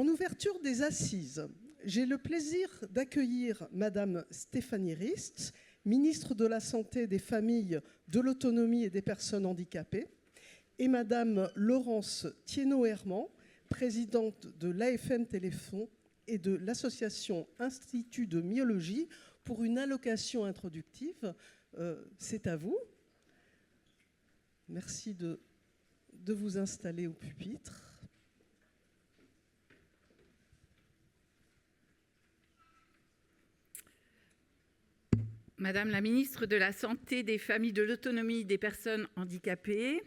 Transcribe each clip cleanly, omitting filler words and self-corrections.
En ouverture des assises, j'ai le plaisir d'accueillir Madame Stéphanie Rist, ministre de la Santé, des Familles, de l'Autonomie et des Personnes handicapées, et Madame Laurence Thienot-Herman, présidente de l'AFN Téléphone et de l'association Institut de myologie, pour une allocation introductive. C'est à vous. Merci de vous installer au pupitre. Madame la ministre de la Santé, des Familles, de l'Autonomie, des Personnes handicapées,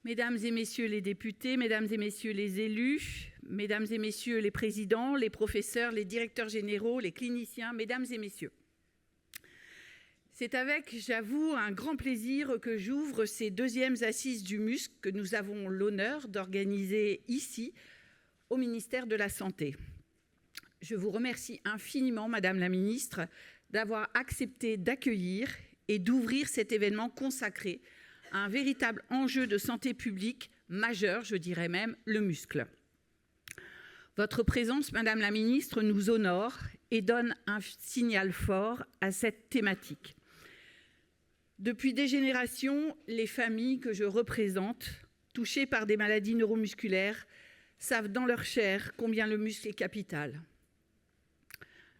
Mesdames et Messieurs les députés, Mesdames et Messieurs les élus, Mesdames et Messieurs les présidents, les professeurs, les directeurs généraux, les cliniciens, Mesdames et Messieurs. C'est avec, j'avoue, un grand plaisir que j'ouvre ces deuxièmes assises du muscle que nous avons l'honneur d'organiser ici, au ministère de la Santé. Je vous remercie infiniment, Madame la ministre, d'avoir accepté d'accueillir et d'ouvrir cet événement consacré à un véritable enjeu de santé publique majeur, je dirais même, le muscle. Votre présence, Madame la ministre, nous honore et donne un signal fort à cette thématique. Depuis des générations, les familles que je représente, touchées par des maladies neuromusculaires, savent dans leur chair combien le muscle est capital.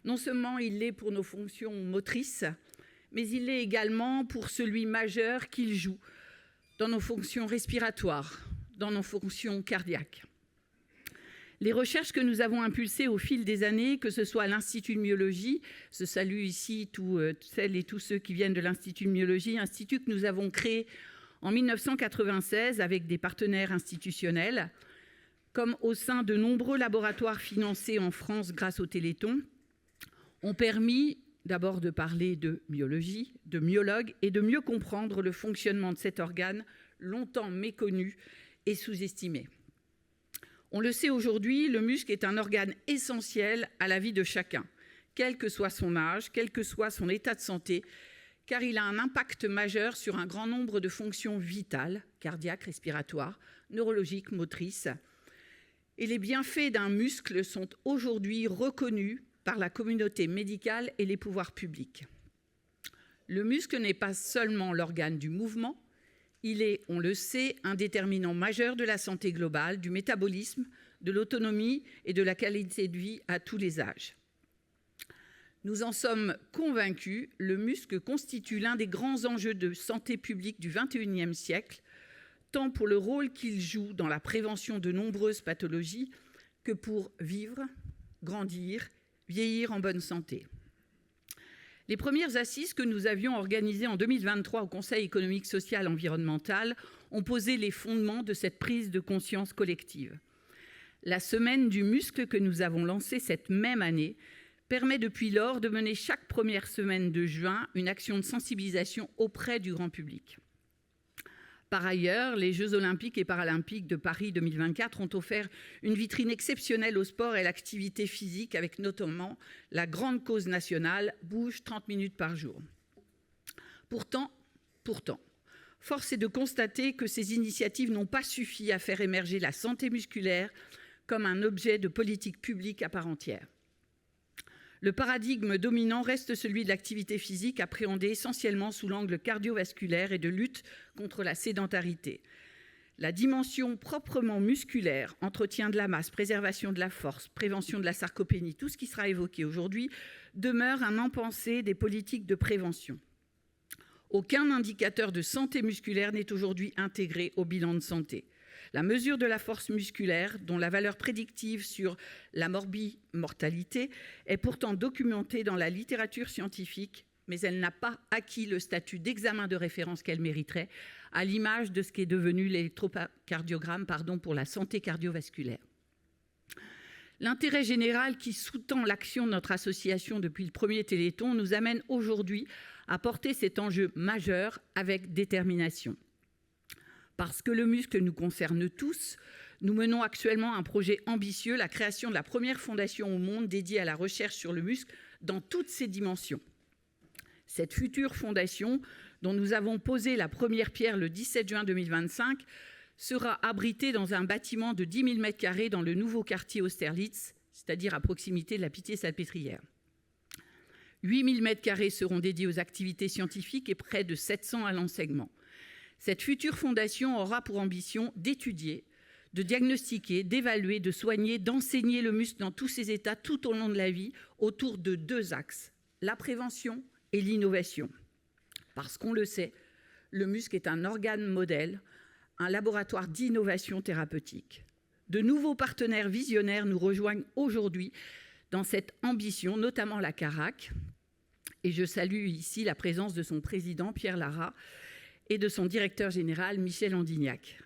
Non seulement il l'est pour nos fonctions motrices, mais il l'est également pour celui majeur qu'il joue dans nos fonctions respiratoires, dans nos fonctions cardiaques. Les recherches que nous avons impulsées au fil des années, que ce soit à l'Institut de myologie, je salue ici celles et tous ceux qui viennent de l'Institut de myologie, institut que nous avons créé en 1996 avec des partenaires institutionnels, comme au sein de nombreux laboratoires financés en France grâce au Téléthon, ont permis d'abord de parler de myologie, de myologue et de mieux comprendre le fonctionnement de cet organe longtemps méconnu et sous-estimé. On le sait aujourd'hui, le muscle est un organe essentiel à la vie de chacun, quel que soit son âge, quel que soit son état de santé, car il a un impact majeur sur un grand nombre de fonctions vitales, cardiaques, respiratoires, neurologiques, motrices. Et les bienfaits d'un muscle sont aujourd'hui reconnus par la communauté médicale et les pouvoirs publics. Le muscle n'est pas seulement l'organe du mouvement, il est, on le sait, un déterminant majeur de la santé globale, du métabolisme, de l'autonomie et de la qualité de vie à tous les âges. Nous en sommes convaincus, le muscle constitue l'un des grands enjeux de santé publique du XXIe siècle, tant pour le rôle qu'il joue dans la prévention de nombreuses pathologies que pour vivre, grandir, vieillir en bonne santé. Les premières assises que nous avions organisées en 2023 au Conseil économique, social et environnemental ont posé les fondements de cette prise de conscience collective. La semaine du muscle que nous avons lancée cette même année permet depuis lors de mener chaque première semaine de juin une action de sensibilisation auprès du grand public. Par ailleurs, les Jeux olympiques et paralympiques de Paris 2024 ont offert une vitrine exceptionnelle au sport et à l'activité physique, avec notamment la grande cause nationale « Bouge 30 minutes par jour ». Pourtant, force est de constater que ces initiatives n'ont pas suffi à faire émerger la santé musculaire comme un objet de politique publique à part entière. Le paradigme dominant reste celui de l'activité physique, appréhendée essentiellement sous l'angle cardiovasculaire et de lutte contre la sédentarité. La dimension proprement musculaire, entretien de la masse, préservation de la force, prévention de la sarcopénie, tout ce qui sera évoqué aujourd'hui, demeure un impensé des politiques de prévention. Aucun indicateur de santé musculaire n'est aujourd'hui intégré au bilan de santé. La mesure de la force musculaire, dont la valeur prédictive sur la morbimortalité est pourtant documentée dans la littérature scientifique, mais elle n'a pas acquis le statut d'examen de référence qu'elle mériterait, à l'image de ce qui est devenu l'électrocardiogramme pour la santé cardiovasculaire. L'intérêt général qui sous-tend l'action de notre association depuis le premier Téléthon nous amène aujourd'hui à porter cet enjeu majeur avec détermination. Parce que le muscle nous concerne tous, nous menons actuellement un projet ambitieux, la création de la première fondation au monde dédiée à la recherche sur le muscle dans toutes ses dimensions. Cette future fondation, dont nous avons posé la première pierre le 17 juin 2025, sera abrité dans un bâtiment de 10 000 m² dans le nouveau quartier Austerlitz, c'est-à-dire à proximité de la Pitié-Salpêtrière. 8 000 m² seront dédiés aux activités scientifiques et près de 700 à l'enseignement. Cette future fondation aura pour ambition d'étudier, de diagnostiquer, d'évaluer, de soigner, d'enseigner le muscle dans tous ses états tout au long de la vie autour de 2 axes, la prévention et l'innovation. Parce qu'on le sait, le muscle est un organe modèle, un laboratoire d'innovation thérapeutique. De nouveaux partenaires visionnaires nous rejoignent aujourd'hui dans cette ambition, notamment la CARAC. Et je salue ici la présence de son président, Pierre Lara, et de son directeur général, Michel Andignac.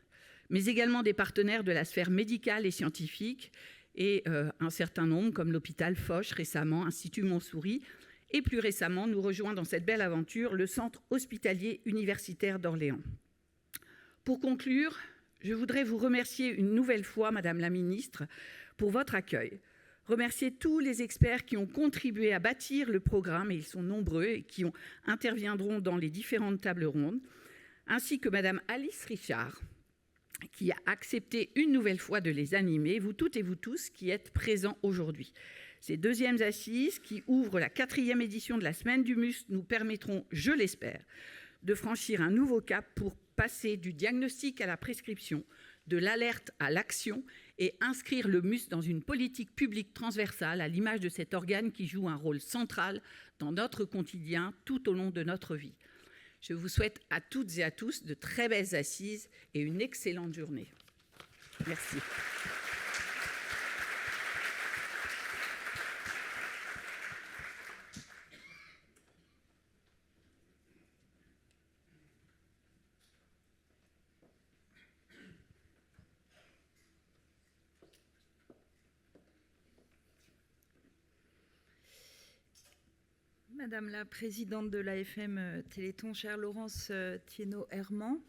Mais également des partenaires de la sphère médicale et scientifique, et un certain nombre, comme l'hôpital Foch récemment, Institut Montsouris, et plus récemment, nous rejoint dans cette belle aventure le Centre hospitalier universitaire d'Orléans. Pour conclure, je voudrais vous remercier une nouvelle fois, Madame la Ministre, pour votre accueil. Remercier tous les experts qui ont contribué à bâtir le programme, et ils sont nombreux, et qui interviendront dans les différentes tables rondes, ainsi que Madame Alice Richard, qui a accepté une nouvelle fois de les animer, vous toutes et vous tous qui êtes présents aujourd'hui. Ces 2e assises, qui ouvrent la 4e édition de la Semaine du muscle, nous permettront, je l'espère, de franchir un nouveau cap pour passer du diagnostic à la prescription, de l'alerte à l'action et inscrire le muscle dans une politique publique transversale à l'image de cet organe qui joue un rôle central dans notre quotidien tout au long de notre vie. Je vous souhaite à toutes et à tous de très belles assises et une excellente journée. Merci. Madame la présidente de l'AFM Téléthon, chère Laurence Thienot-Herman,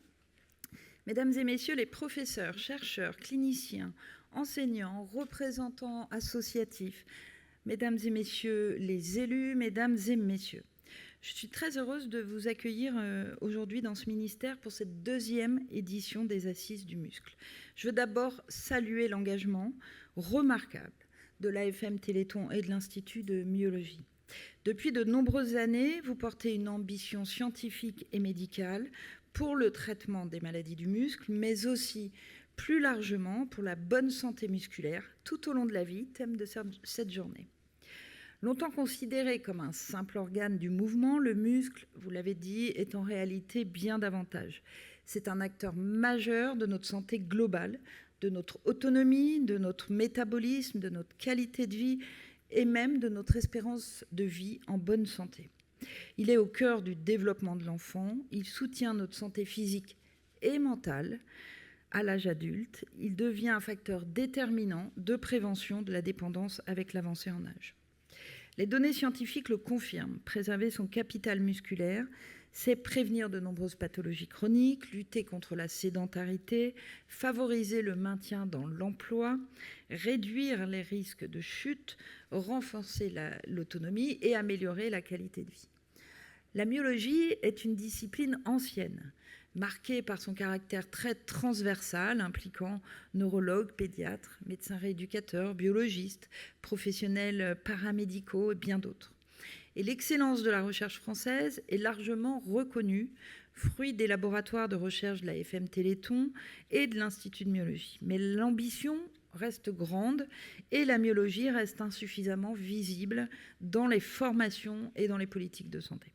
Mesdames et Messieurs les professeurs, chercheurs, cliniciens, enseignants, représentants associatifs, Mesdames et Messieurs les élus, Mesdames et Messieurs, je suis très heureuse de vous accueillir aujourd'hui dans ce ministère pour cette 2e édition des Assises du muscle. Je veux d'abord saluer l'engagement remarquable de l'AFM Téléthon et de l'Institut de myologie. Depuis de nombreuses années, vous portez une ambition scientifique et médicale pour le traitement des maladies du muscle, mais aussi plus largement pour la bonne santé musculaire tout au long de la vie, thème de cette journée. Longtemps considéré comme un simple organe du mouvement, le muscle, vous l'avez dit, est en réalité bien davantage. C'est un acteur majeur de notre santé globale, de notre autonomie, de notre métabolisme, de notre qualité de vie et même de notre espérance de vie en bonne santé. Il est au cœur du développement de l'enfant, il soutient notre santé physique et mentale à l'âge adulte, il devient un facteur déterminant de prévention de la dépendance avec l'avancée en âge. Les données scientifiques le confirment, préserver son capital musculaire, c'est prévenir de nombreuses pathologies chroniques, lutter contre la sédentarité, favoriser le maintien dans l'emploi, réduire les risques de chute, renforcer l'autonomie et améliorer la qualité de vie. La myologie est une discipline ancienne, marquée par son caractère très transversal, impliquant neurologues, pédiatres, médecins rééducateurs, biologistes, professionnels paramédicaux et bien d'autres. Et l'excellence de la recherche française est largement reconnue, fruit des laboratoires de recherche de l'AFM Téléthon et de l'Institut de myologie. Mais l'ambition reste grande et la myologie reste insuffisamment visible dans les formations et dans les politiques de santé.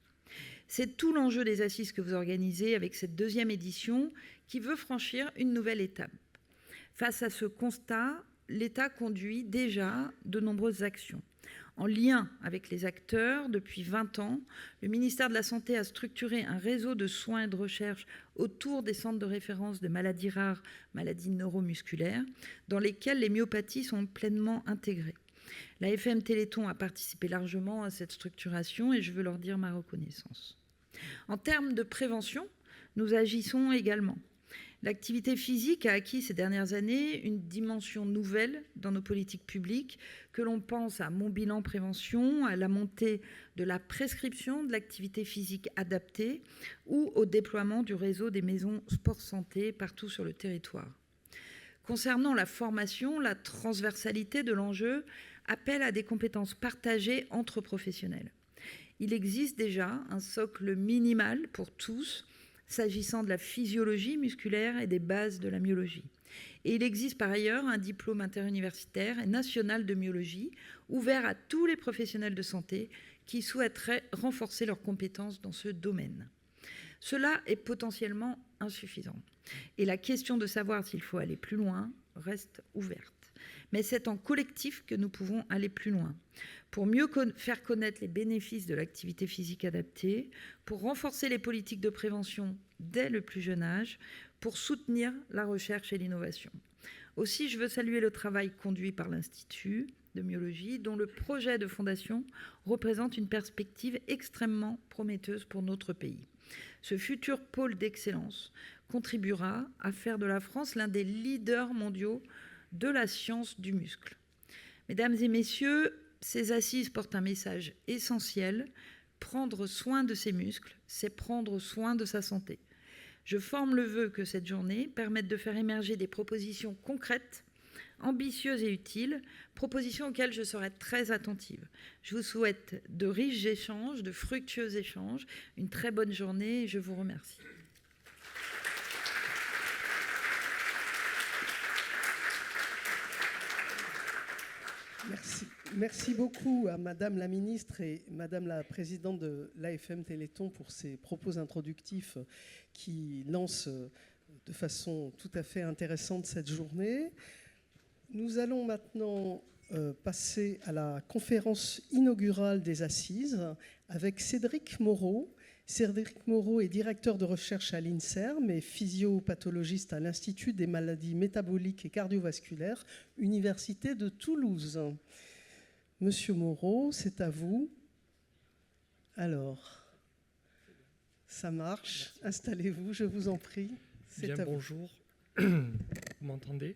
C'est tout l'enjeu des assises que vous organisez avec cette 2e édition qui veut franchir une nouvelle étape. Face à ce constat, l'État conduit déjà de nombreuses actions. En lien avec les acteurs, depuis 20 ans, le ministère de la Santé a structuré un réseau de soins et de recherche autour des centres de référence de maladies rares, maladies neuromusculaires, dans lesquels les myopathies sont pleinement intégrées. L'AFM Téléthon a participé largement à cette structuration et je veux leur dire ma reconnaissance. En termes de prévention, nous agissons également. L'activité physique a acquis ces dernières années une dimension nouvelle dans nos politiques publiques, que l'on pense à Mon Bilan Prévention, à la montée de la prescription de l'activité physique adaptée ou au déploiement du réseau des maisons sport-santé partout sur le territoire. Concernant la formation, la transversalité de l'enjeu appelle à des compétences partagées entre professionnels. Il existe déjà un socle minimal pour tous, s'agissant de la physiologie musculaire et des bases de la myologie. Et il existe par ailleurs un diplôme interuniversitaire et national de myologie ouvert à tous les professionnels de santé qui souhaiteraient renforcer leurs compétences dans ce domaine. Cela est potentiellement insuffisant. Et la question de savoir s'il faut aller plus loin reste ouverte. Mais c'est en collectif que nous pouvons aller plus loin, pour mieux faire connaître les bénéfices de l'activité physique adaptée, pour renforcer les politiques de prévention dès le plus jeune âge, pour soutenir la recherche et l'innovation. Aussi, je veux saluer le travail conduit par l'Institut de myologie, dont le projet de fondation représente une perspective extrêmement prometteuse pour notre pays. Ce futur pôle d'excellence contribuera à faire de la France l'un des leaders mondiaux de la science du muscle. Mesdames et messieurs, ces assises portent un message essentiel. Prendre soin de ses muscles, c'est prendre soin de sa santé. Je forme le vœu que cette journée permette de faire émerger des propositions concrètes, ambitieuses et utiles, propositions auxquelles je serai très attentive. Je vous souhaite de riches échanges, de fructueux échanges, une très bonne journée et je vous remercie. Merci beaucoup à Madame la Ministre et Madame la Présidente de l'AFM Téléthon pour ces propos introductifs qui lancent de façon tout à fait intéressante cette journée. Nous allons maintenant passer à la conférence inaugurale des Assises avec Cédric Moreau. Cédric Moreau est directeur de recherche à l'INSERM et physiopathologiste à l'Institut des maladies métaboliques et cardiovasculaires, Université de Toulouse. Monsieur Moreau, c'est à vous. Alors, ça marche. Installez-vous, je vous en prie. Bien, bonjour. Vous m'entendez ?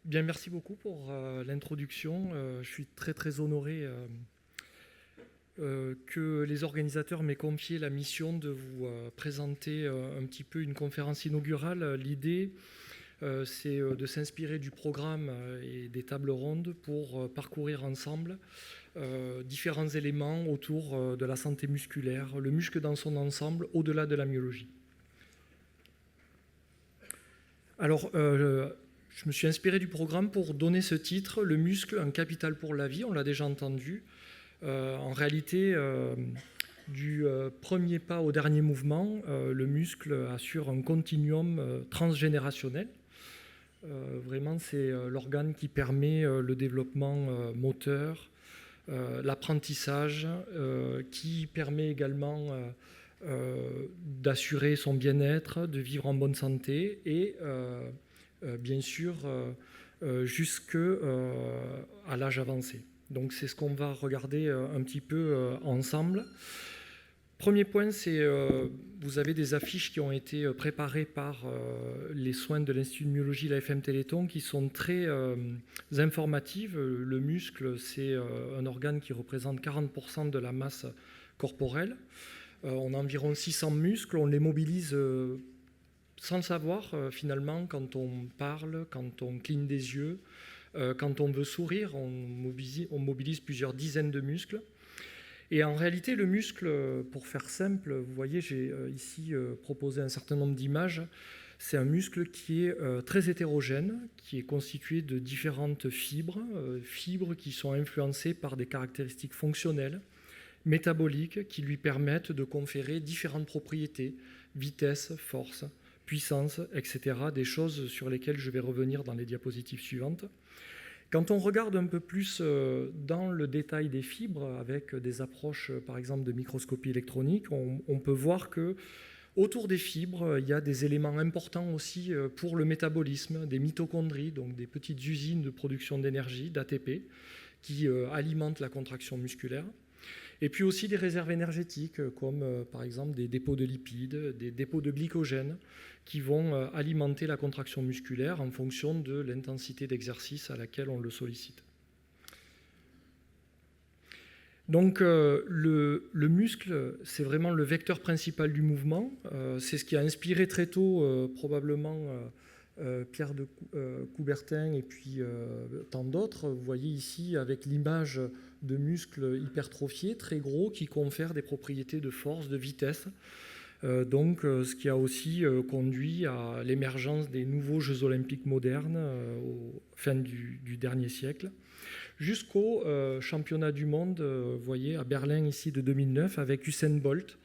Bien, merci beaucoup pour l'introduction. Je suis très honoré que les organisateurs m'aient confié la mission de vous présenter un petit peu une conférence inaugurale. L'idée, c'est de s'inspirer du programme et des tables rondes pour parcourir ensemble différents éléments autour de la santé musculaire, le muscle dans son ensemble, au-delà de la myologie. Alors, je me suis inspiré du programme pour donner ce titre, le muscle, un capital pour la vie, on l'a déjà entendu. En réalité, du premier pas au dernier mouvement, le muscle assure un continuum transgénérationnel. Vraiment, c'est l'organe qui permet le développement moteur, l'apprentissage, qui permet également d'assurer son bien-être, de vivre en bonne santé et bien sûr jusqu'à l'âge avancé. Donc c'est ce qu'on va regarder un petit peu ensemble. Premier point, c'est vous avez des affiches qui ont été préparées par les soins de l'Institut de myologie, l'AFM Téléthon, qui sont très informatives. Le muscle, c'est un organe qui représente 40% de la masse corporelle. On a environ 600 muscles, on les mobilise sans le savoir finalement quand on parle, quand on cligne des yeux, quand on veut sourire, on mobilise plusieurs dizaines de muscles. Et en réalité, le muscle, pour faire simple, vous voyez, j'ai ici proposé un certain nombre d'images. C'est un muscle qui est très hétérogène, qui est constitué de différentes fibres, fibres qui sont influencées par des caractéristiques fonctionnelles, métaboliques, qui lui permettent de conférer différentes propriétés, vitesse, force, puissance, etc., des choses sur lesquelles je vais revenir dans les diapositives suivantes. Quand on regarde un peu plus dans le détail des fibres, avec des approches, par exemple, de microscopie électronique, on peut voir que autour des fibres, il y a des éléments importants aussi pour le métabolisme, des mitochondries, donc des petites usines de production d'énergie, d'ATP, qui alimentent la contraction musculaire. Et puis aussi des réserves énergétiques, comme par exemple des dépôts de lipides, des dépôts de glycogène, qui vont alimenter la contraction musculaire en fonction de l'intensité d'exercice à laquelle on le sollicite. Donc le muscle, c'est vraiment le vecteur principal du mouvement. C'est ce qui a inspiré très tôt probablement Pierre de Coubertin et puis tant d'autres. Vous voyez ici avec l'image de muscles hypertrophiés, très gros, qui confèrent des propriétés de force, de vitesse. Donc ce qui a aussi conduit à l'émergence des nouveaux Jeux olympiques modernes au fin du dernier siècle, jusqu'au championnat du monde, vous voyez, à Berlin ici de 2009, avec Usain Bolt.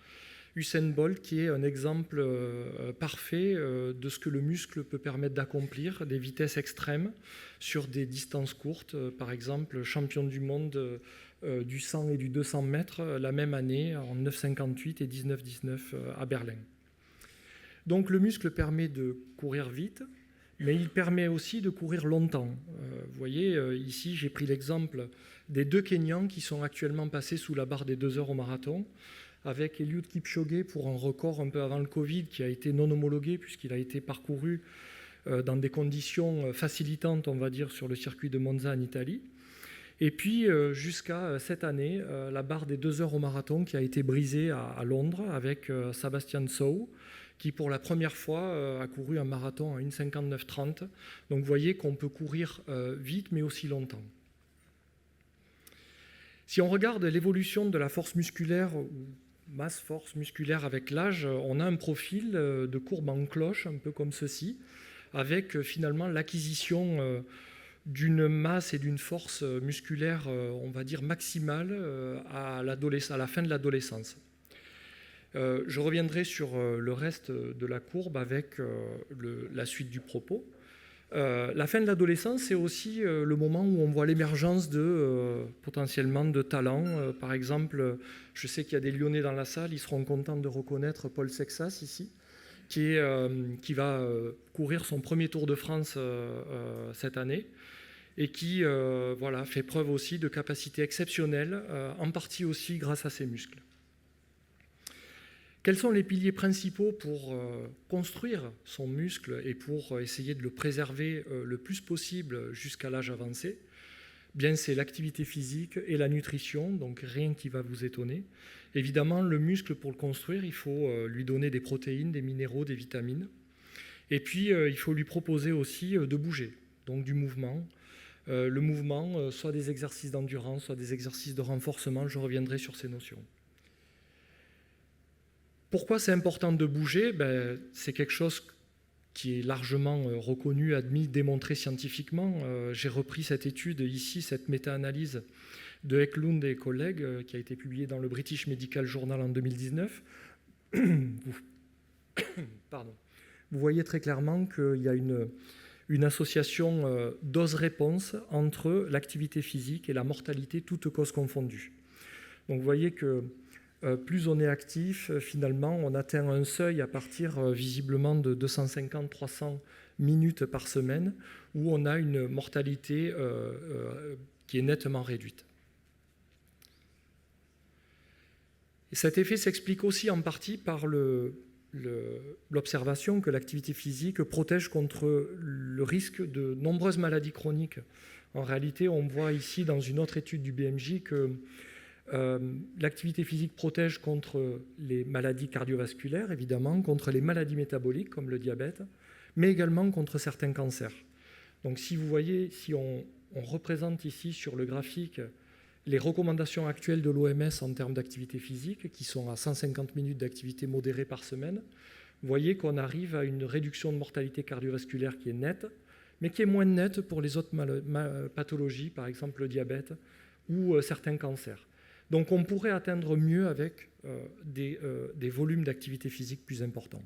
Usain Bolt qui est un exemple parfait de ce que le muscle peut permettre d'accomplir, des vitesses extrêmes sur des distances courtes. Par exemple, champion du monde du 100 et du 200 mètres la même année, en 9,58 et 19,19 à Berlin. Donc le muscle permet de courir vite, mais il permet aussi de courir longtemps. Vous voyez, ici, j'ai pris l'exemple des 2 Kenyans qui sont actuellement passés sous la barre des 2 heures au marathon, avec Eliud Kipchoge pour un record un peu avant le Covid qui a été non homologué puisqu'il a été parcouru dans des conditions facilitantes, on va dire, sur le circuit de Monza en Italie. Et puis, jusqu'à cette année, la barre des 2 heures au marathon qui a été brisée à Londres avec Sebastian Coe, qui pour la première fois a couru un marathon à 1,59,30. Donc vous voyez qu'on peut courir vite mais aussi longtemps. Si on regarde l'évolution de la force musculaire ou masse force musculaire avec l'âge, on a un profil de courbe en cloche, un peu comme ceci, avec finalement l'acquisition d'une masse et d'une force musculaire, on va dire maximale, à la fin de l'adolescence. Je reviendrai sur le reste de la courbe avec la suite du propos. La fin de l'adolescence, c'est aussi le moment où on voit l'émergence potentiellement de talents. Par exemple, je sais qu'il y a des Lyonnais dans la salle, ils seront contents de reconnaître Paul Sexas ici, qui va courir son premier Tour de France cette année et qui fait preuve aussi de capacités exceptionnelles, en partie aussi grâce à ses muscles. Quels sont les piliers principaux pour construire son muscle et pour essayer de le préserver le plus possible jusqu'à l'âge avancé? Bien, c'est l'activité physique et la nutrition, donc rien qui va vous étonner. Évidemment, le muscle, pour le construire, il faut lui donner des protéines, des minéraux, des vitamines. Et puis, il faut lui proposer aussi de bouger, donc du mouvement. Le mouvement, soit des exercices d'endurance, soit des exercices de renforcement, je reviendrai sur ces notions. Pourquoi c'est important de bouger? C'est quelque chose qui est largement reconnu, admis, démontré scientifiquement. J'ai repris cette étude ici, cette méta-analyse de Eklund et collègues, qui a été publiée dans le British Medical Journal en 2019. Pardon. Vous voyez très clairement qu'il y a une association dose-réponse entre l'activité physique et la mortalité, toutes causes confondues. Donc vous voyez que plus on est actif, finalement, on atteint un seuil à partir visiblement de 250-300 minutes par semaine, où on a une mortalité qui est nettement réduite. Et cet effet s'explique aussi en partie par l'observation que l'activité physique protège contre le risque de nombreuses maladies chroniques. En réalité, on voit ici dans une autre étude du BMJ que l'activité physique protège contre les maladies cardiovasculaires, évidemment, contre les maladies métaboliques comme le diabète, mais également contre certains cancers. Donc si vous voyez, si on représente ici sur le graphique les recommandations actuelles de l'OMS en termes d'activité physique, qui sont à 150 minutes d'activité modérée par semaine, vous voyez qu'on arrive à une réduction de mortalité cardiovasculaire qui est nette, mais qui est moins nette pour les autres pathologies, par exemple le diabète ou certains cancers. Donc on pourrait atteindre mieux avec des volumes d'activité physique plus importants.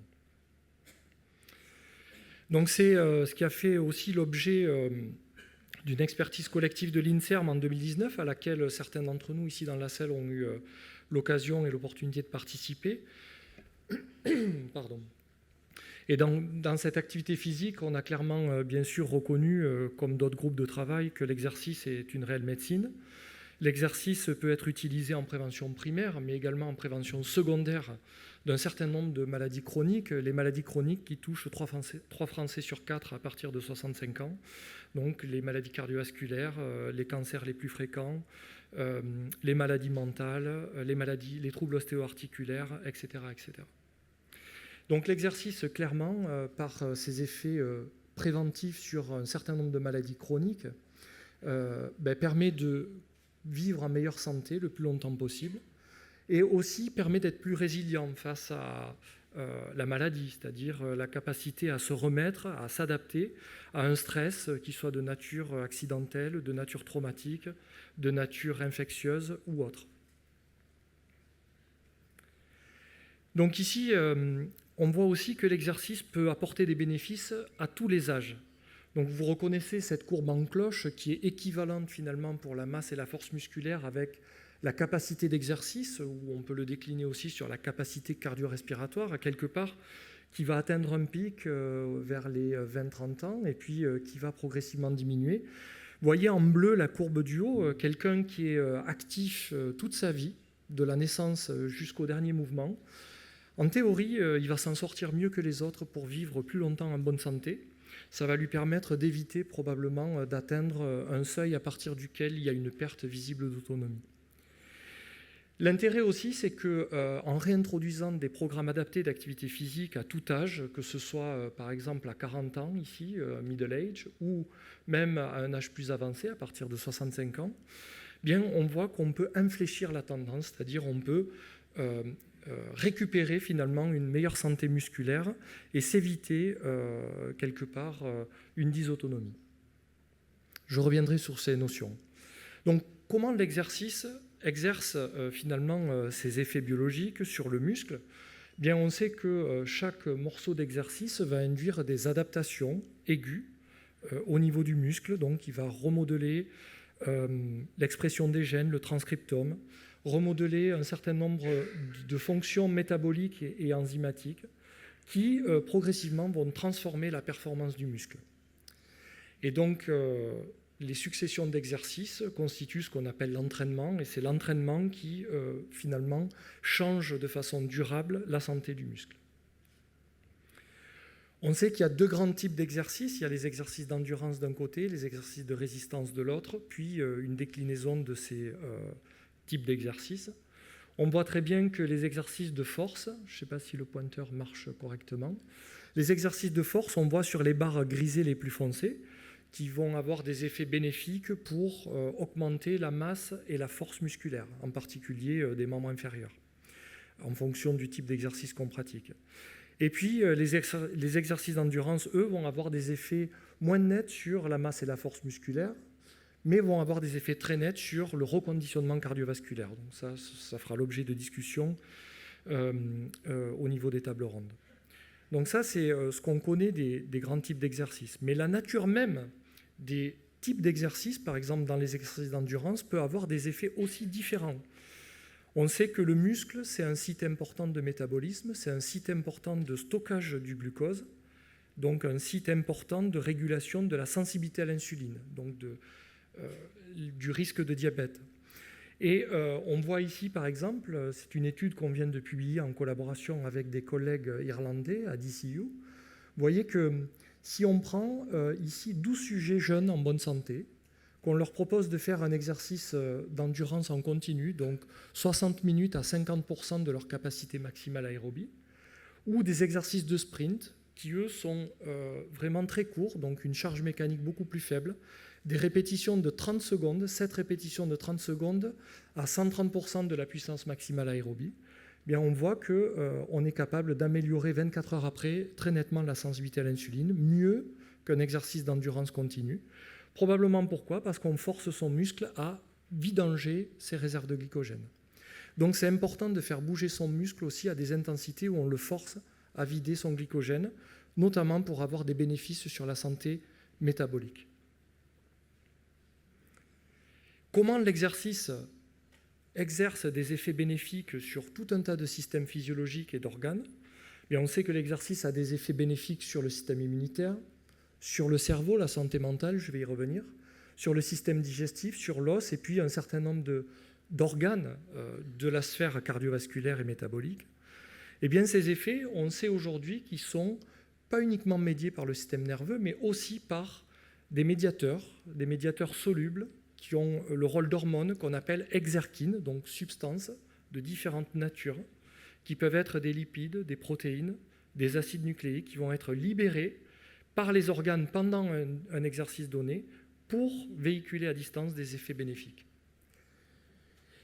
Donc c'est ce qui a fait aussi l'objet d'une expertise collective de l'INSERM en 2019, à laquelle certains d'entre nous ici dans la salle ont eu l'occasion et l'opportunité de participer. Pardon. Et dans cette activité physique, on a clairement bien sûr reconnu, comme d'autres groupes de travail, que l'exercice est une réelle médecine. L'exercice peut être utilisé en prévention primaire, mais également en prévention secondaire d'un certain nombre de maladies chroniques. Les maladies chroniques qui touchent 3 Français sur 4 à partir de 65 ans. Donc les maladies cardiovasculaires, les cancers les plus fréquents, les maladies mentales, les troubles ostéo-articulaires, etc., etc. Donc l'exercice, clairement, par ses effets préventifs sur un certain nombre de maladies chroniques, permet de vivre en meilleure santé le plus longtemps possible, et aussi permet d'être plus résilient face à la maladie, c'est-à-dire la capacité à se remettre, à s'adapter à un stress qui soit de nature accidentelle, de nature traumatique, de nature infectieuse ou autre. Donc ici, on voit aussi que l'exercice peut apporter des bénéfices à tous les âges. Donc vous reconnaissez cette courbe en cloche qui est équivalente finalement pour la masse et la force musculaire avec la capacité d'exercice, ou on peut le décliner aussi sur la capacité cardio-respiratoire, à quelque part, qui va atteindre un pic vers les 20-30 ans et puis qui va progressivement diminuer. Vous voyez en bleu la courbe du haut, quelqu'un qui est actif toute sa vie, de la naissance jusqu'au dernier mouvement. En théorie, il va s'en sortir mieux que les autres pour vivre plus longtemps en bonne santé. Ça va lui permettre d'éviter probablement d'atteindre un seuil à partir duquel il y a une perte visible d'autonomie. L'intérêt aussi, c'est qu'en réintroduisant des programmes adaptés d'activité physique à tout âge, que ce soit par exemple à 40 ans, ici, middle age, ou même à un âge plus avancé, à partir de 65 ans, bien, on voit qu'on peut infléchir la tendance, c'est-à-dire on peut récupérer finalement une meilleure santé musculaire et s'éviter quelque part une dysautonomie. Je reviendrai sur ces notions. Donc, comment l'exercice exerce finalement ses effets biologiques sur le muscle? Bien, on sait que chaque morceau d'exercice va induire des adaptations aiguës au niveau du muscle, donc il va remodeler l'expression des gènes, le transcriptome, remodeler un certain nombre de fonctions métaboliques et enzymatiques qui, progressivement, vont transformer la performance du muscle. Et donc, les successions d'exercices constituent ce qu'on appelle l'entraînement, et c'est l'entraînement qui, finalement, change de façon durable la santé du muscle. On sait qu'il y a 2 grands types d'exercices. Il y a les exercices d'endurance d'un côté, les exercices de résistance de l'autre, puis une déclinaison de ces types d'exercices. On voit très bien que les exercices de force, je ne sais pas si le pointeur marche correctement, les exercices de force, on voit sur les barres grisées les plus foncées, qui vont avoir des effets bénéfiques pour augmenter la masse et la force musculaire, en particulier des membres inférieurs, en fonction du type d'exercice qu'on pratique. Et puis, les exercices d'endurance, eux, vont avoir des effets moins nets sur la masse et la force musculaire, mais vont avoir des effets très nets sur le reconditionnement cardiovasculaire. Donc ça fera l'objet de discussions au niveau des tables rondes. Donc ça, c'est ce qu'on connaît des grands types d'exercices. Mais la nature même des types d'exercices, par exemple dans les exercices d'endurance, peut avoir des effets aussi différents. On sait que le muscle, c'est un site important de métabolisme, c'est un site important de stockage du glucose, donc un site important de régulation de la sensibilité à l'insuline, donc du risque de diabète. Et on voit ici, par exemple, c'est une étude qu'on vient de publier en collaboration avec des collègues irlandais à DCU. Vous voyez que si on prend ici 12 sujets jeunes en bonne santé, qu'on leur propose de faire un exercice d'endurance en continu, donc 60 minutes à 50% de leur capacité maximale aérobie, ou des exercices de sprint qui, eux, sont vraiment très courts, donc une charge mécanique beaucoup plus faible, des répétitions de 30 secondes, 7 répétitions de 30 secondes à 130% de la puissance maximale aérobie, eh bien on voit qu'on est capable d'améliorer 24 heures après très nettement la sensibilité à l'insuline, mieux qu'un exercice d'endurance continue. Probablement pourquoi? Parce qu'on force son muscle à vidanger ses réserves de glycogène. Donc c'est important de faire bouger son muscle aussi à des intensités où on le force à vider son glycogène, notamment pour avoir des bénéfices sur la santé métabolique. Comment l'exercice exerce des effets bénéfiques sur tout un tas de systèmes physiologiques et d'organes? Bien, on sait que l'exercice a des effets bénéfiques sur le système immunitaire, sur le cerveau, la santé mentale, je vais y revenir, sur le système digestif, sur l'os, et puis un certain nombre d'organes de la sphère cardiovasculaire et métabolique. Eh bien, ces effets, on sait aujourd'hui qu'ils sont pas uniquement médiés par le système nerveux, mais aussi par des médiateurs solubles qui ont le rôle d'hormones qu'on appelle exerkines, donc substances de différentes natures, qui peuvent être des lipides, des protéines, des acides nucléiques, qui vont être libérés par les organes pendant un exercice donné pour véhiculer à distance des effets bénéfiques.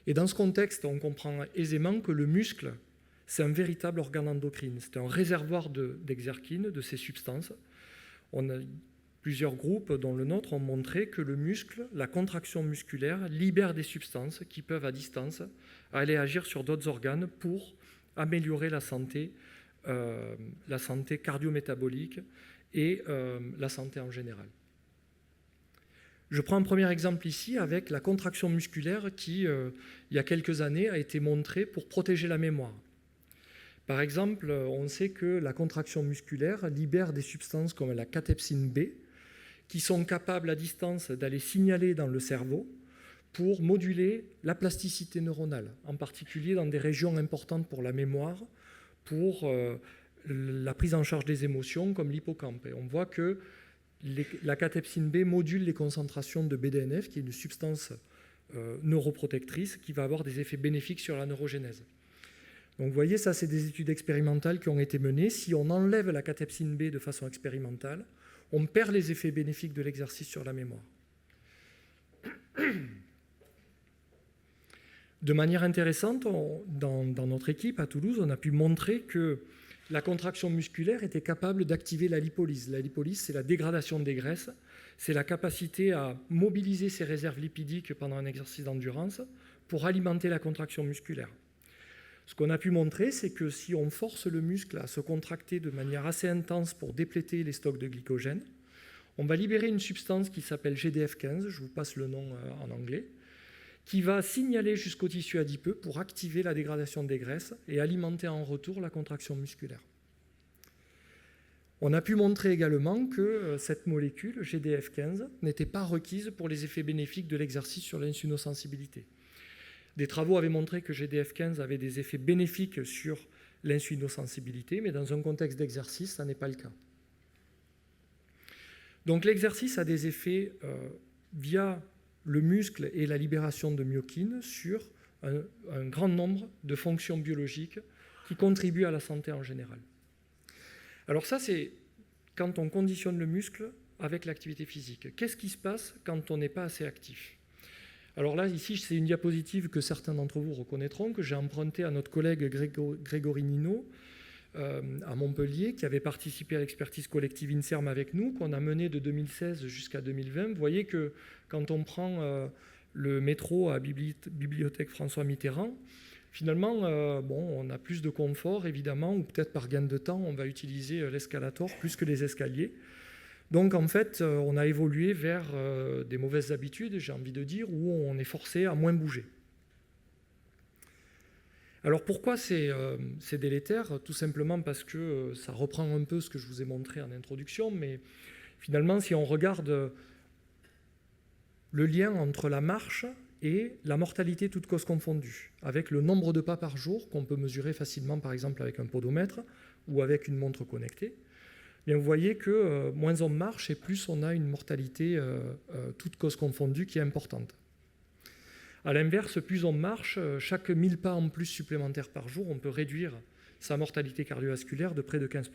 Et dans ce contexte, on comprend aisément que le muscle, c'est un véritable organe endocrine, c'est un réservoir d'exerkines, de ces substances. Plusieurs groupes, dont le nôtre, ont montré que le muscle, la contraction musculaire, libère des substances qui peuvent, à distance, aller agir sur d'autres organes pour améliorer la santé cardio-métabolique et la santé en général. Je prends un premier exemple ici avec la contraction musculaire qui, il y a quelques années, a été montrée pour protéger la mémoire. Par exemple, on sait que la contraction musculaire libère des substances comme la catepsine B, qui sont capables à distance d'aller signaler dans le cerveau pour moduler la plasticité neuronale, en particulier dans des régions importantes pour la mémoire, pour la prise en charge des émotions comme l'hippocampe. Et on voit que la catepsine B module les concentrations de BDNF, qui est une substance neuroprotectrice qui va avoir des effets bénéfiques sur la neurogénèse. Donc vous voyez, ça c'est des études expérimentales qui ont été menées. Si on enlève la catepsine B de façon expérimentale, on perd les effets bénéfiques de l'exercice sur la mémoire. De manière intéressante, dans notre équipe à Toulouse, on a pu montrer que la contraction musculaire était capable d'activer la lipolyse. La lipolyse, c'est la dégradation des graisses, c'est la capacité à mobiliser ces réserves lipidiques pendant un exercice d'endurance pour alimenter la contraction musculaire. Ce qu'on a pu montrer, c'est que si on force le muscle à se contracter de manière assez intense pour dépléter les stocks de glycogène, on va libérer une substance qui s'appelle GDF15, je vous passe le nom en anglais, qui va signaler jusqu'au tissu adipeux pour activer la dégradation des graisses et alimenter en retour la contraction musculaire. On a pu montrer également que cette molécule, GDF15, n'était pas requise pour les effets bénéfiques de l'exercice sur l'insulinosensibilité. Des travaux avaient montré que GDF15 avait des effets bénéfiques sur l'insulinosensibilité, mais dans un contexte d'exercice, ça n'est pas le cas. Donc l'exercice a des effets via le muscle et la libération de myokines sur un grand nombre de fonctions biologiques qui contribuent à la santé en général. Alors ça, c'est quand on conditionne le muscle avec l'activité physique. Qu'est-ce qui se passe quand on n'est pas assez actif ? Alors là, ici, c'est une diapositive que certains d'entre vous reconnaîtront, que j'ai empruntée à notre collègue Grégory Nino à Montpellier, qui avait participé à l'expertise collective INSERM avec nous, qu'on a menée de 2016 jusqu'à 2020. Vous voyez que quand on prend le métro à Bibliothèque François Mitterrand, finalement, on a plus de confort, évidemment, ou peut-être par gain de temps, on va utiliser l'escalator plus que les escaliers. Donc, en fait, on a évolué vers des mauvaises habitudes, j'ai envie de dire, où on est forcé à moins bouger. Alors, pourquoi c'est délétère ? Tout simplement parce que ça reprend un peu ce que je vous ai montré en introduction, mais finalement, si on regarde le lien entre la marche et la mortalité toutes causes confondues, avec le nombre de pas par jour qu'on peut mesurer facilement, par exemple, avec un podomètre ou avec une montre connectée, bien, vous voyez que moins on marche et plus on a une mortalité toutes causes confondues qui est importante. A l'inverse, plus on marche, chaque 1000 pas en plus supplémentaires par jour, on peut réduire sa mortalité cardiovasculaire de près de 15%.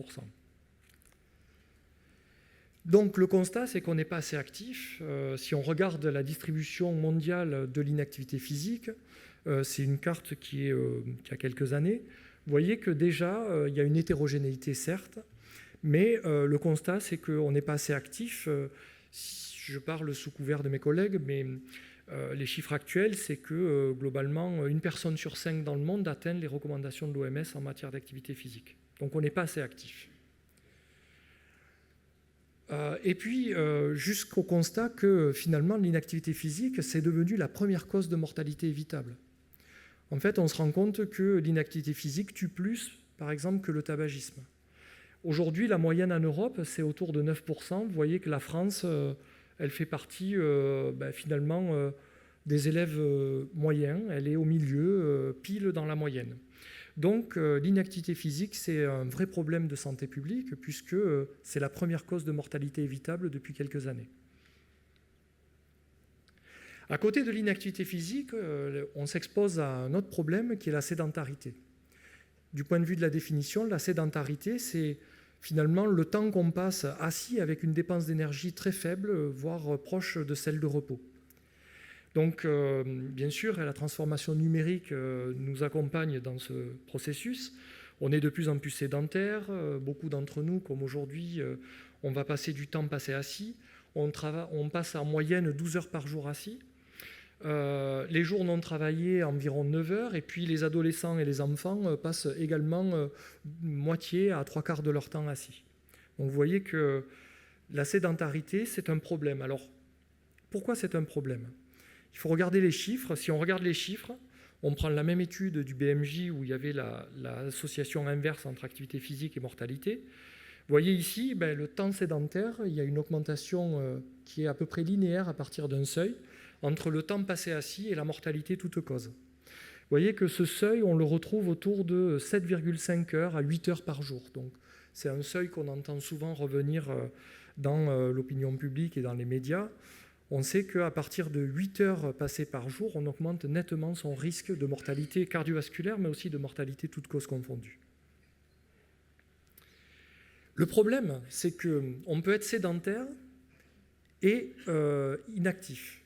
Donc le constat, c'est qu'on n'est pas assez actif. Si on regarde la distribution mondiale de l'inactivité physique, c'est une carte qui a quelques années, vous voyez que déjà, il y a une hétérogénéité, certes, mais le constat, c'est qu'on n'est pas assez actif. Je parle sous couvert de mes collègues, mais les chiffres actuels, c'est que globalement, 1 personne sur 5 dans le monde atteint les recommandations de l'OMS en matière d'activité physique. Donc on n'est pas assez actif. Et puis, jusqu'au constat que finalement, l'inactivité physique, c'est devenu la première cause de mortalité évitable. En fait, on se rend compte que l'inactivité physique tue plus, par exemple, que le tabagisme. Aujourd'hui, la moyenne en Europe, c'est autour de 9%. Vous voyez que la France elle fait partie finalement des élèves moyens, elle est au milieu, pile dans la moyenne. Donc l'inactivité physique, c'est un vrai problème de santé publique puisque c'est la première cause de mortalité évitable depuis quelques années. À côté de l'inactivité physique, on s'expose à un autre problème qui est la sédentarité. Du point de vue de la définition, la sédentarité, c'est finalement le temps qu'on passe assis avec une dépense d'énergie très faible, voire proche de celle de repos. Donc, bien sûr, la transformation numérique nous accompagne dans ce processus. On est de plus en plus sédentaire. Beaucoup d'entre nous, comme aujourd'hui, on va passer du temps passé assis. On passe en moyenne 12 heures par jour assis. Les jours non travaillés, environ 9 heures. Et puis, les adolescents et les enfants passent également moitié à 3/4 de leur temps assis. Donc, vous voyez que la sédentarité, c'est un problème. Alors, pourquoi c'est un problème ? Il faut regarder les chiffres. Si on regarde les chiffres, on prend la même étude du BMJ où il y avait l'association inverse entre activité physique et mortalité. Vous voyez ici, le temps sédentaire, il y a une augmentation qui est à peu près linéaire à partir d'un seuil entre le temps passé assis et la mortalité toute cause. Vous voyez que ce seuil, on le retrouve autour de 7,5 heures à 8 heures par jour. Donc, c'est un seuil qu'on entend souvent revenir dans l'opinion publique et dans les médias. On sait qu'à partir de 8 heures passées par jour, on augmente nettement son risque de mortalité cardiovasculaire, mais aussi de mortalité toute cause confondue. Le problème, c'est qu'on peut être sédentaire et inactif.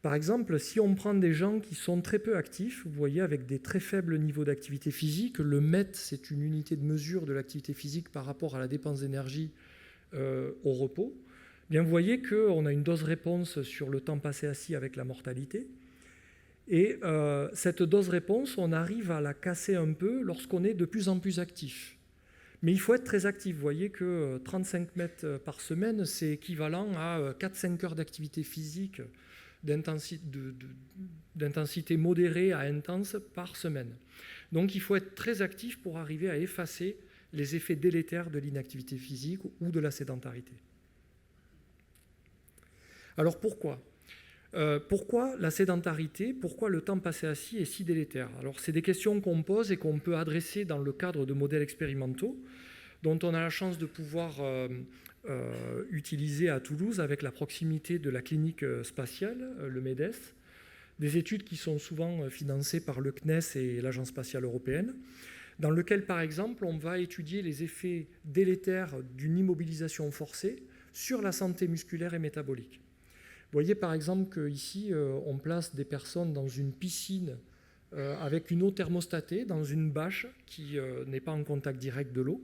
Par exemple, si on prend des gens qui sont très peu actifs, vous voyez, avec des très faibles niveaux d'activité physique, le MET, c'est une unité de mesure de l'activité physique par rapport à la dépense d'énergie au repos. Bien, vous voyez qu'on a une dose-réponse sur le temps passé assis avec la mortalité. Et cette dose-réponse, on arrive à la casser un peu lorsqu'on est de plus en plus actif. Mais il faut être très actif. Vous voyez que 35 mètres par semaine, c'est équivalent à 4-5 heures d'activité physique d'intensité modérée à intense par semaine. Donc il faut être très actif pour arriver à effacer les effets délétères de l'inactivité physique ou de la sédentarité. Alors pourquoi ? Pourquoi la sédentarité ? Pourquoi le temps passé assis est si délétère ? Alors c'est des questions qu'on pose et qu'on peut adresser dans le cadre de modèles expérimentaux dont on a la chance de pouvoir utiliser à Toulouse avec la proximité de la clinique spatiale, le MEDES, des études qui sont souvent financées par le CNES et l'Agence spatiale européenne, dans lequel, par exemple, on va étudier les effets délétères d'une immobilisation forcée sur la santé musculaire et métabolique. Vous voyez par exemple qu'ici, on place des personnes dans une piscine avec une eau thermostatée, dans une bâche qui n'est pas en contact direct de l'eau.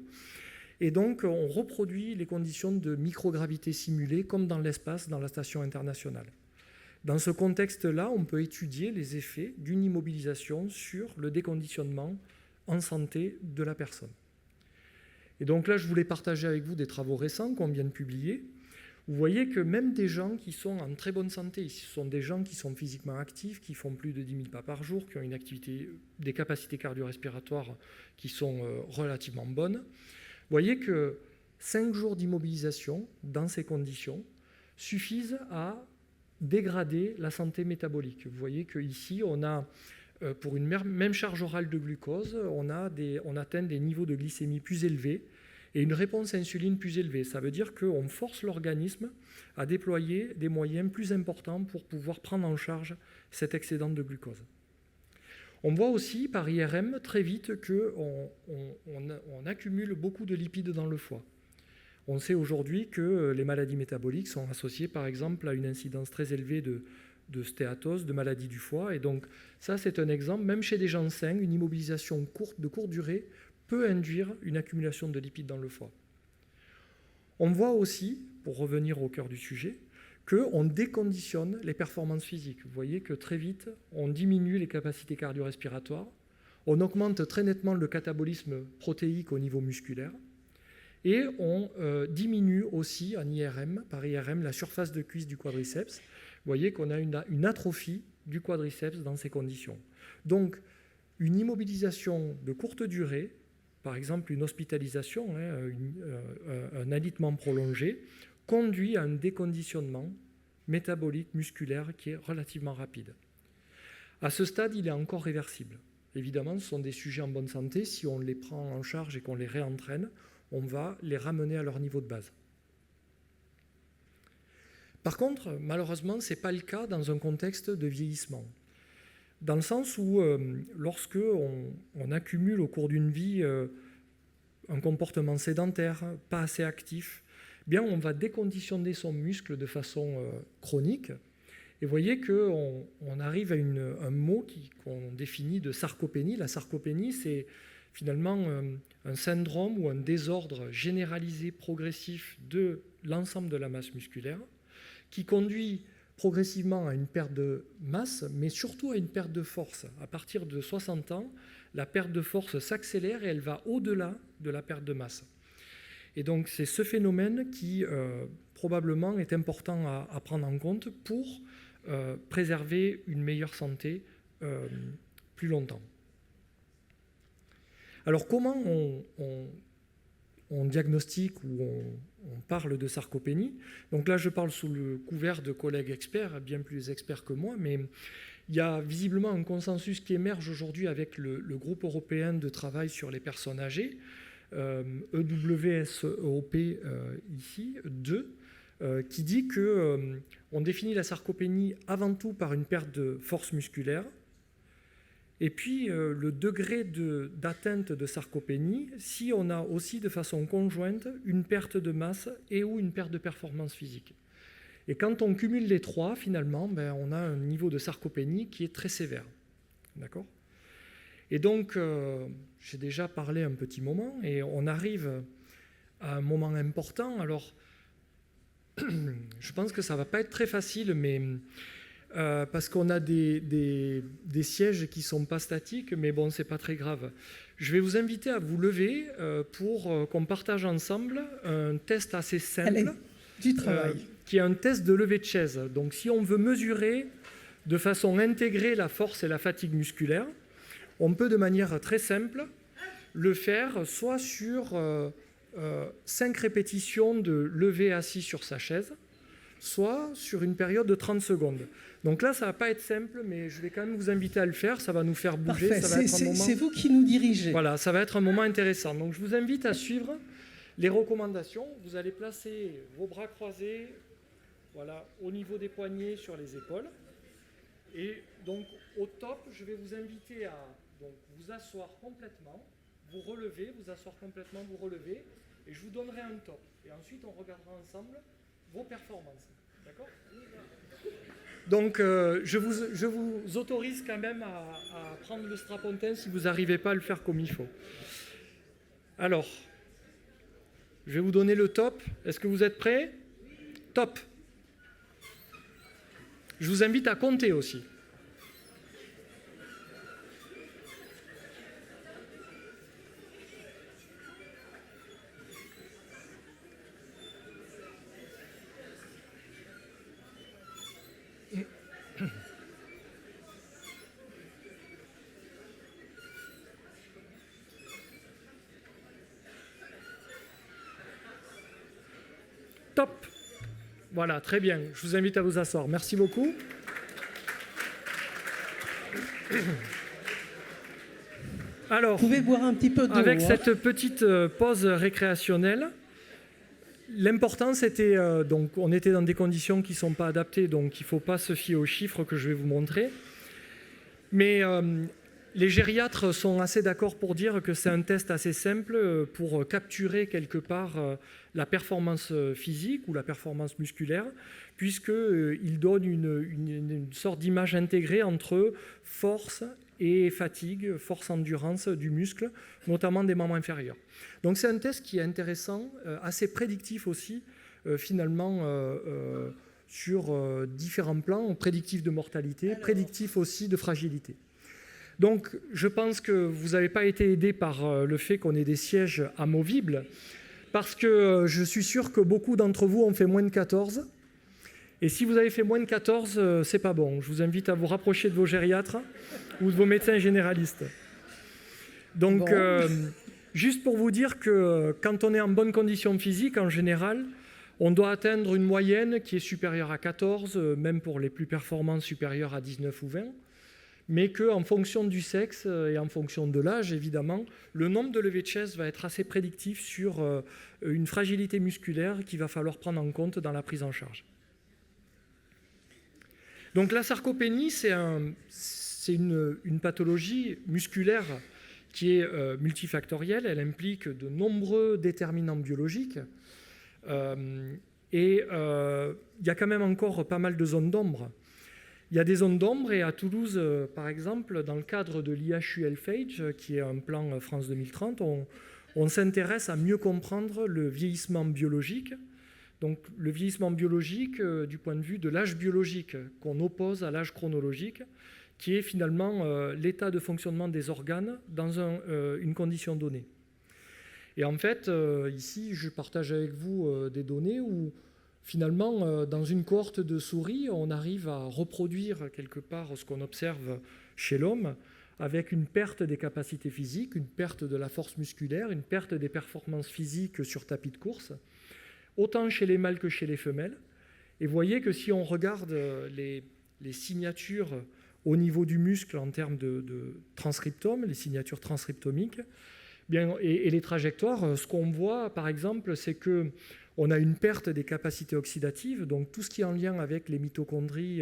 Et donc, on reproduit les conditions de microgravité simulées comme dans l'espace, dans la station internationale. Dans ce contexte-là, on peut étudier les effets d'une immobilisation sur le déconditionnement en santé de la personne. Et donc là, je voulais partager avec vous des travaux récents qu'on vient de publier. Vous voyez que même des gens qui sont en très bonne santé, ce sont des gens qui sont physiquement actifs, qui font plus de 10 000 pas par jour, qui ont une activité, des capacités cardio-respiratoires qui sont relativement bonnes. Vous voyez que 5 jours d'immobilisation dans ces conditions suffisent à dégrader la santé métabolique. Vous voyez qu'ici, on a, pour une même charge orale de glucose, on atteint des niveaux de glycémie plus élevés et une réponse à insuline plus élevée. Ça veut dire qu'on force l'organisme à déployer des moyens plus importants pour pouvoir prendre en charge cet excédent de glucose. On voit aussi par IRM très vite qu'on accumule beaucoup de lipides dans le foie. On sait aujourd'hui que les maladies métaboliques sont associées par exemple à une incidence très élevée de stéatose, de maladie du foie. Et donc ça, c'est un exemple. Même chez des gens sains, une immobilisation de courte durée peut induire une accumulation de lipides dans le foie. On voit aussi, pour revenir au cœur du sujet, qu'on déconditionne les performances physiques. Vous voyez que très vite, on diminue les capacités cardio-respiratoires, on augmente très nettement le catabolisme protéique au niveau musculaire, et on diminue aussi en IRM, par IRM, la surface de cuisse du quadriceps. Vous voyez qu'on a une atrophie du quadriceps dans ces conditions. Donc, une immobilisation de courte durée, par exemple une hospitalisation, un alitement prolongé, conduit à un déconditionnement métabolique musculaire qui est relativement rapide. À ce stade, il est encore réversible. Évidemment, ce sont des sujets en bonne santé. Si on les prend en charge et qu'on les réentraîne, on va les ramener à leur niveau de base. Par contre, malheureusement, ce n'est pas le cas dans un contexte de vieillissement. Dans le sens où, lorsque on accumule au cours d'une vie un comportement sédentaire, pas assez actif, eh bien, on va déconditionner son muscle de façon chronique. Et vous voyez qu'on arrive à un mot qu'on définit de sarcopénie. La sarcopénie, c'est finalement un syndrome ou un désordre généralisé, progressif de l'ensemble de la masse musculaire, qui conduit progressivement à une perte de masse, mais surtout à une perte de force. À partir de 60 ans, la perte de force s'accélère et elle va au-delà de la perte de masse. Et donc, c'est ce phénomène qui, probablement, est important à prendre en compte pour préserver une meilleure santé plus longtemps. Alors, comment on diagnostique ou on parle de sarcopénie? Donc là, je parle sous le couvert de collègues experts, bien plus experts que moi, mais il y a visiblement un consensus qui émerge aujourd'hui avec le groupe européen de travail sur les personnes âgées, EWSEOP ici, 2, qui dit qu'on définit la sarcopénie avant tout par une perte de force musculaire, et puis le degré d'atteinte de sarcopénie si on a aussi de façon conjointe une perte de masse et ou une perte de performance physique. Et quand on cumule les trois, finalement, on a un niveau de sarcopénie qui est très sévère. D'accord ? Et donc, j'ai déjà parlé un petit moment, et on arrive à un moment important. Alors, je pense que ça ne va pas être très facile, mais parce qu'on a des sièges qui ne sont pas statiques, mais bon, ce n'est pas très grave. Je vais vous inviter à vous lever pour qu'on partage ensemble un test assez simple. Allez, du travail. Qui est un test de levée de chaise. Donc, si on veut mesurer de façon intégrée la force et la fatigue musculaire, on peut de manière très simple le faire soit sur 5 répétitions de lever assis sur sa chaise, soit sur une période de 30 secondes. Donc là, ça ne va pas être simple, mais je vais quand même vous inviter à le faire. Ça va nous faire bouger. Parfait, c'est vous qui nous dirigez. Voilà, ça va être un moment intéressant. Donc je vous invite à suivre les recommandations. Vous allez placer vos bras croisés, voilà, au niveau des poignets sur les épaules. Et donc au top, je vais vous inviter à vous asseoir complètement, vous relever, vous asseoir complètement, vous relever, et je vous donnerai un top. Et ensuite, on regardera ensemble vos performances. D'accord ? Donc, je vous autorise quand même à prendre le strapontin si vous n'arrivez pas à le faire comme il faut. Alors, je vais vous donner le top. Est-ce que vous êtes prêts ? Top. Je vous invite à compter aussi. Top. Voilà, très bien. Je vous invite à vous asseoir. Merci beaucoup. Alors, vous pouvez boire un petit peu d'eau. Avec cette petite pause récréationnelle, l'important c'était, donc on était dans des conditions qui ne sont pas adaptées, donc il ne faut pas se fier aux chiffres que je vais vous montrer. Mais les gériatres sont assez d'accord pour dire que c'est un test assez simple pour capturer quelque part la performance physique ou la performance musculaire, puisqu'il donne une sorte d'image intégrée entre force et fatigue, force-endurance du muscle, notamment des membres inférieurs. Donc c'est un test qui est intéressant, assez prédictif aussi, finalement, sur différents plans, prédictif de mortalité, prédictif aussi de fragilité. Donc, je pense que vous n'avez pas été aidé par le fait qu'on ait des sièges amovibles, parce que je suis sûr que beaucoup d'entre vous ont fait moins de 14. Et si vous avez fait moins de 14, c'est pas bon. Je vous invite à vous rapprocher de vos gériatres ou de vos médecins généralistes. Donc, juste pour vous dire que quand on est en bonne condition physique, en général, On doit atteindre une moyenne qui est supérieure à 14, même pour les plus performants supérieure à 19 ou 20, mais qu'en fonction du sexe et en fonction de l'âge, évidemment, le nombre de levées de chaise va être assez prédictif sur une fragilité musculaire qu'il va falloir prendre en compte dans la prise en charge. Donc la sarcopénie, c'est une pathologie musculaire qui est multifactorielle. Elle implique de nombreux déterminants biologiques. Il y a quand même encore pas mal de zones d'ombre. Il y a des zones d'ombre et à Toulouse, par exemple, dans le cadre de l'IHU Health Age, qui est un plan France 2030, on s'intéresse à mieux comprendre le vieillissement biologique. Donc le vieillissement biologique du point de vue de l'âge biologique qu'on oppose à l'âge chronologique, qui est finalement l'état de fonctionnement des organes dans une condition donnée. Et en fait, ici, je partage avec vous des données où, finalement, dans une cohorte de souris, on arrive à reproduire quelque part ce qu'on observe chez l'homme, avec une perte des capacités physiques, une perte de la force musculaire, une perte des performances physiques sur tapis de course, autant chez les mâles que chez les femelles. Et vous voyez que si on regarde les signatures au niveau du muscle en termes de transcriptome, les signatures transcriptomiques, bien, et les trajectoires, ce qu'on voit, par exemple, c'est qu'on a une perte des capacités oxydatives, donc tout ce qui est en lien avec les mitochondries,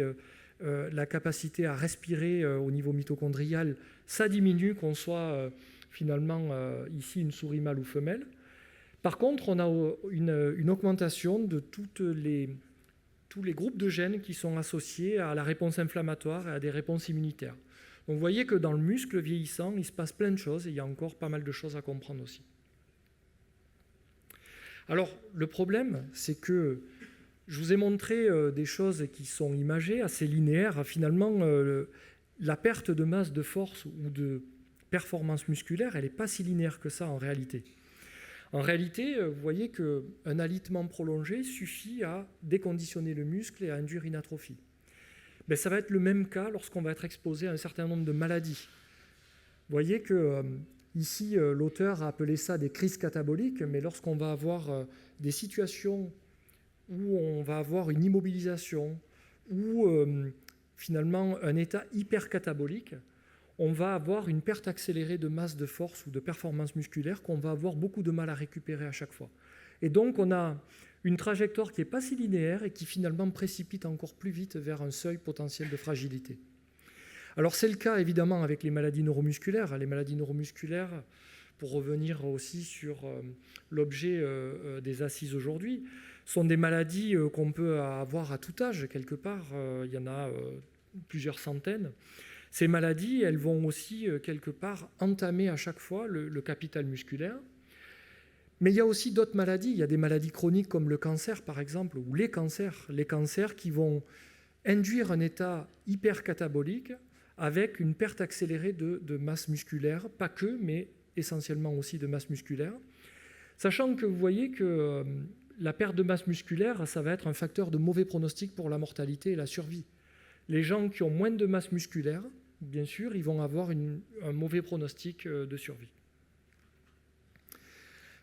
la capacité à respirer au niveau mitochondrial, ça diminue, qu'on soit finalement ici une souris mâle ou femelle. Par contre, on a une augmentation de tous les groupes de gènes qui sont associés à la réponse inflammatoire et à des réponses immunitaires. Donc vous voyez que dans le muscle vieillissant, il se passe plein de choses et il y a encore pas mal de choses à comprendre aussi. Alors, le problème, c'est que je vous ai montré des choses qui sont imagées, assez linéaires. Finalement, la perte de masse, de force ou de performance musculaire, elle n'est pas si linéaire que ça en réalité. En réalité, vous voyez qu'un alitement prolongé suffit à déconditionner le muscle et à induire une atrophie. Ben, ça va être le même cas lorsqu'on va être exposé à un certain nombre de maladies. Vous voyez que ici, l'auteur a appelé ça des crises cataboliques, mais lorsqu'on va avoir des situations où on va avoir une immobilisation ou finalement un état hypercatabolique, on va avoir une perte accélérée de masse, de force ou de performance musculaire qu'on va avoir beaucoup de mal à récupérer à chaque fois. Et donc, on a une trajectoire qui n'est pas si linéaire et qui finalement précipite encore plus vite vers un seuil potentiel de fragilité. Alors, c'est le cas évidemment avec les maladies neuromusculaires. Les maladies neuromusculaires, pour revenir aussi sur l'objet des assises aujourd'hui, sont des maladies qu'on peut avoir à tout âge, quelque part. Il y en a plusieurs centaines. Ces maladies, elles vont aussi, quelque part, entamer à chaque fois le capital musculaire. Mais il y a aussi d'autres maladies. Il y a des maladies chroniques comme le cancer, par exemple, ou les cancers qui vont induire un état hypercatabolique avec une perte accélérée de masse musculaire, pas que, mais essentiellement aussi de masse musculaire. Sachant que vous voyez que la perte de masse musculaire, ça va être un facteur de mauvais pronostic pour la mortalité et la survie. Les gens qui ont moins de masse musculaire, bien sûr, ils vont avoir un mauvais pronostic de survie.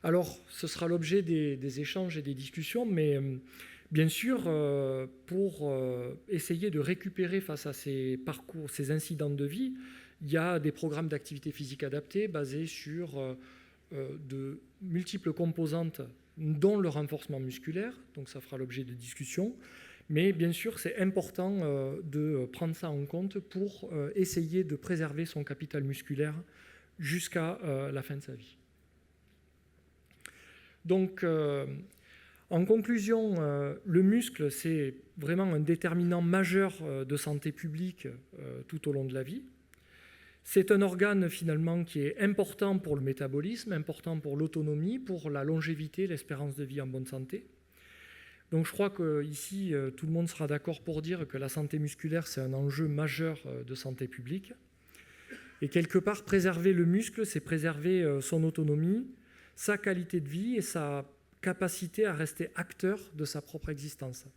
Alors, ce sera l'objet des échanges et des discussions, mais bien sûr, pour essayer de récupérer face à ces parcours, ces incidents de vie, il y a des programmes d'activité physique adaptés basés sur de multiples composantes, dont le renforcement musculaire, donc ça fera l'objet de discussions. Mais bien sûr, c'est important de prendre ça en compte pour essayer de préserver son capital musculaire jusqu'à la fin de sa vie. Donc, en conclusion, le muscle, c'est vraiment un déterminant majeur de santé publique tout au long de la vie. C'est un organe finalement qui est important pour le métabolisme, important pour l'autonomie, pour la longévité, l'espérance de vie en bonne santé. Donc je crois qu'ici, tout le monde sera d'accord pour dire que la santé musculaire, c'est un enjeu majeur de santé publique. Et quelque part, préserver le muscle, c'est préserver son autonomie, sa qualité de vie et sa capacité à rester acteur de sa propre existence.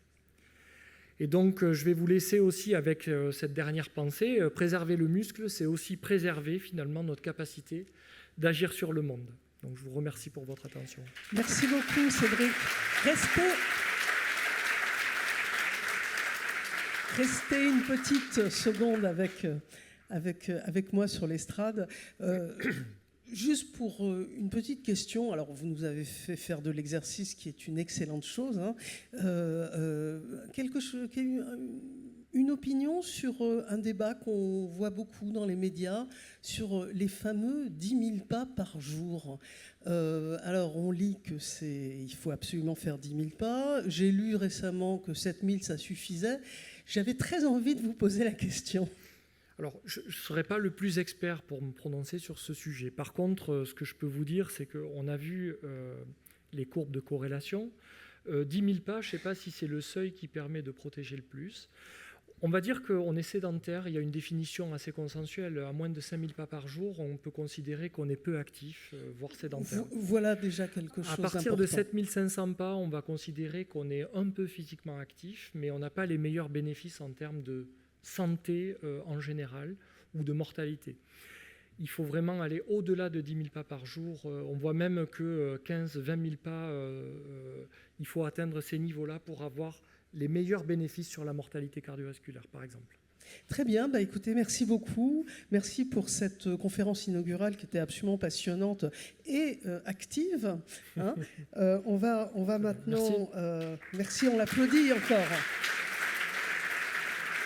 Et donc, je vais vous laisser aussi avec cette dernière pensée. Préserver le muscle, c'est aussi préserver finalement notre capacité d'agir sur le monde. Donc, je vous remercie pour votre attention. Merci beaucoup, Cédric. Restez rester une petite seconde avec moi sur l'estrade. Juste pour une petite question, alors vous nous avez fait faire de l'exercice qui est une excellente chose, hein. Une opinion sur un débat qu'on voit beaucoup dans les médias sur les fameux 10 000 pas par jour. Alors on lit qu'il faut absolument faire 10 000 pas. J'ai lu récemment que 7 000 ça suffisait. J'avais très envie de vous poser la question. Alors, je ne serai pas le plus expert pour me prononcer sur ce sujet. Par contre, ce que je peux vous dire, c'est qu'on a vu les courbes de corrélation. 10 000 pas, je ne sais pas si c'est le seuil qui permet de protéger le plus. On va dire qu'on est sédentaire, il y a une définition assez consensuelle. À moins de 5 000 pas par jour, on peut considérer qu'on est peu actif, voire sédentaire. Voilà déjà quelque chose d'important. À partir de 7 500 pas, on va considérer qu'on est un peu physiquement actif, mais on n'a pas les meilleurs bénéfices en termes de santé en général ou de mortalité. Il faut vraiment aller au-delà de 10 000 pas par jour. On voit même que 15 000, 20 000 pas, il faut atteindre ces niveaux-là pour avoir les meilleurs bénéfices sur la mortalité cardiovasculaire, par exemple. Très bien, écoutez, merci beaucoup. Merci pour cette conférence inaugurale qui était absolument passionnante et active. Hein. On va maintenant... Merci, on l'applaudit encore.